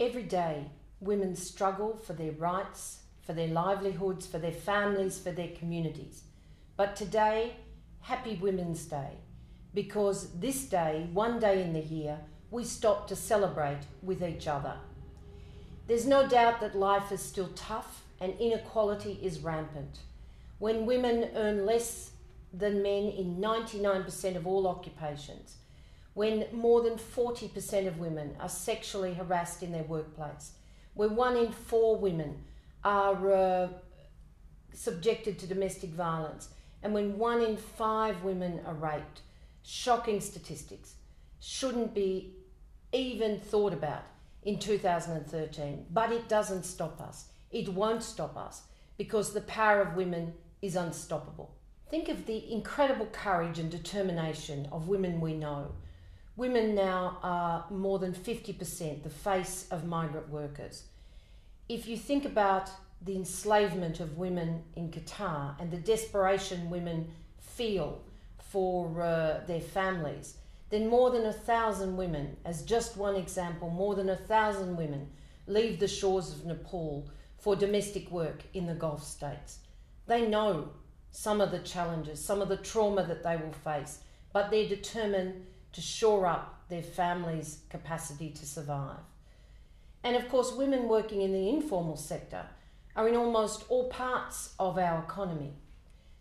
Every day, women struggle for their rights, for their livelihoods, for their families, for their communities. But today, happy Women's Day, because this day, one day in the year, we stop to celebrate with each other. There's no doubt that life is still tough and inequality is rampant. When women earn less than men in 99% of all occupations, when more than 40% of women are sexually harassed in their workplace, when 1 in 4 women are subjected to domestic violence, and when 1 in 5 women are raped, shocking statistics, shouldn't be even thought about in 2013. But it doesn't stop us. It won't stop us, because the power of women is unstoppable. Think of the incredible courage and determination of women we know. Women now are more than 50% the face of migrant workers. If you think about the enslavement of women in Qatar and the desperation women feel for their families, then more than 1,000 women, as just one example, more than 1,000 women leave the shores of Nepal for domestic work in the Gulf states. They know some of the challenges, some of the trauma that they will face, but they're determined to shore up their families' capacity to survive. And of course, women working in the informal sector are in almost all parts of our economy.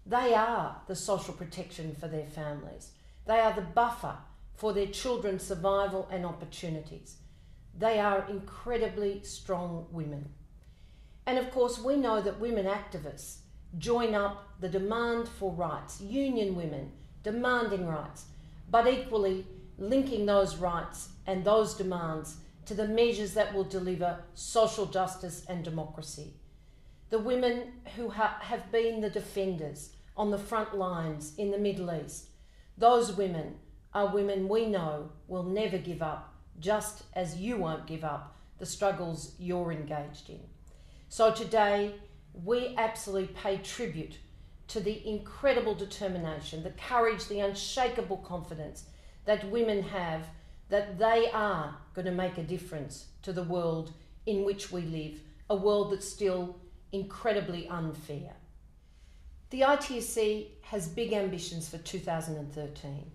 They are the social protection for their families. They are the buffer for their children's survival and opportunities. They are incredibly strong women. And of course, we know that women activists join up the demand for rights, union women demanding rights, but equally linking those rights and those demands to the measures that will deliver social justice and democracy. The women who have been the defenders on the front lines in the Middle East, those women are women we know will never give up, just as you won't give up the struggles you're engaged in. So today, we absolutely pay tribute to the incredible determination, the courage, the unshakable confidence that women have that they are going to make a difference to the world in which we live, a world that's still incredibly unfair. The ITUC has big ambitions for 2013.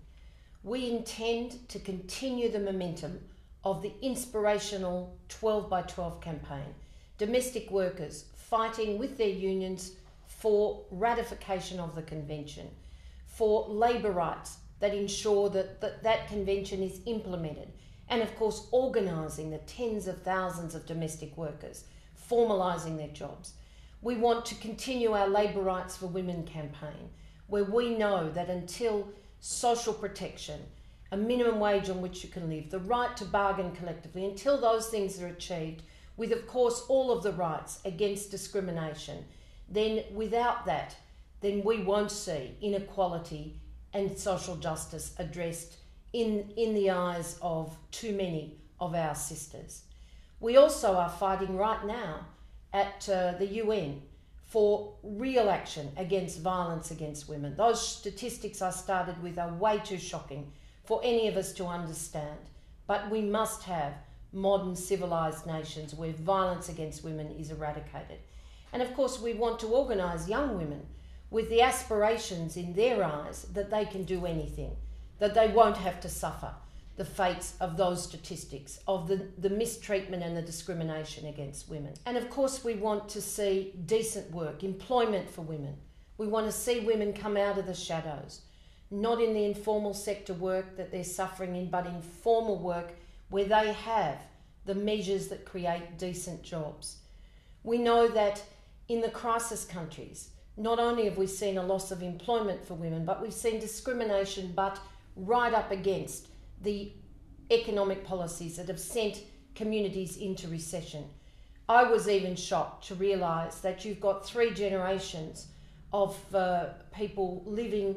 We intend to continue the momentum of the inspirational 12 by 12 campaign, domestic workers fighting with their unions for ratification of the convention, for labour rights that ensure that convention is implemented, and of course organising the tens of thousands of domestic workers, formalising their jobs. We want to continue our Labour Rights for Women campaign, where we know that until social protection, a minimum wage on which you can live, the right to bargain collectively, until those things are achieved, with of course all of the rights against discrimination, then without that, then we won't see inequality and social justice addressed in the eyes of too many of our sisters. We also are fighting right now at the UN for real action against violence against women. Those statistics I started with are way too shocking for any of us to understand, but we must have modern civilised nations where violence against women is eradicated. And of course, we want to organise young women with the aspirations in their eyes that they can do anything, that they won't have to suffer the fates of those statistics, of the mistreatment and the discrimination against women. And of course, we want to see decent work, employment for women. We want to see women come out of the shadows, not in the informal sector work that they're suffering in, but in formal work where they have the measures that create decent jobs. We know that in the crisis countries, not only have we seen a loss of employment for women, but we've seen discrimination but right up against the economic policies that have sent communities into recession. I was even shocked to realise that you've got 3 generations of people living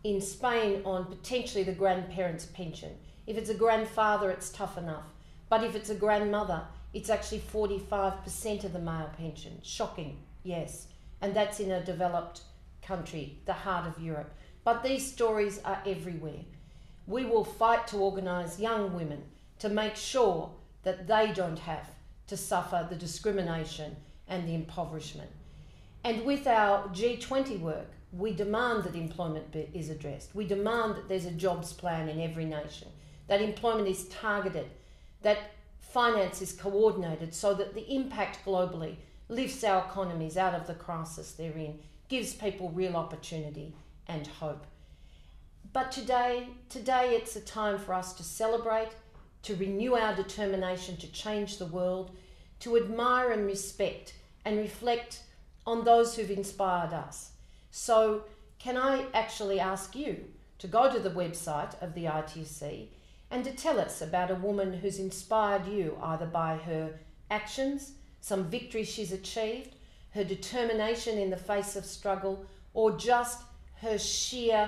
in Spain on potentially the grandparents' pension. If it's a grandfather, it's tough enough. But if it's a grandmother, it's actually 45% of the male pension. Shocking, yes. And that's in a developed country, the heart of Europe. But these stories are everywhere. We will fight to organise young women to make sure that they don't have to suffer the discrimination and the impoverishment. And with our G20 work, we demand that employment is addressed. We demand that there's a jobs plan in every nation, that employment is targeted, that finance is coordinated so that the impact globally lifts our economies out of the crisis they're in, gives people real opportunity and hope. But today it's a time for us to celebrate, to renew our determination to change the world, to admire and respect and reflect on those who've inspired us. So can I actually ask you to go to the website of the ITUC and to tell us about a woman who's inspired you either by her actions, some victory she's achieved, her determination in the face of struggle, or just her sheer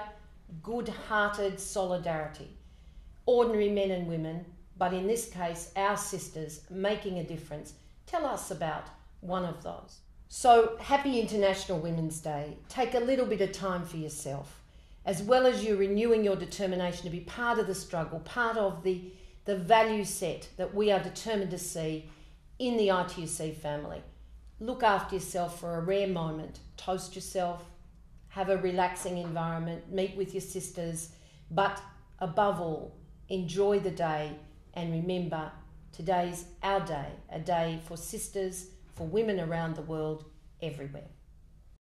good-hearted solidarity. Ordinary men and women, but in this case, our sisters making a difference. Tell us about one of those. So, happy International Women's Day. Take a little bit of time for yourself. As well as you renewing your determination to be part of the struggle, part of the value set that we are determined to see in the ITUC family. Look after yourself for a rare moment. Toast yourself, have a relaxing environment, meet with your sisters, but above all, enjoy the day and remember today's our day, a day for sisters, for women around the world, everywhere.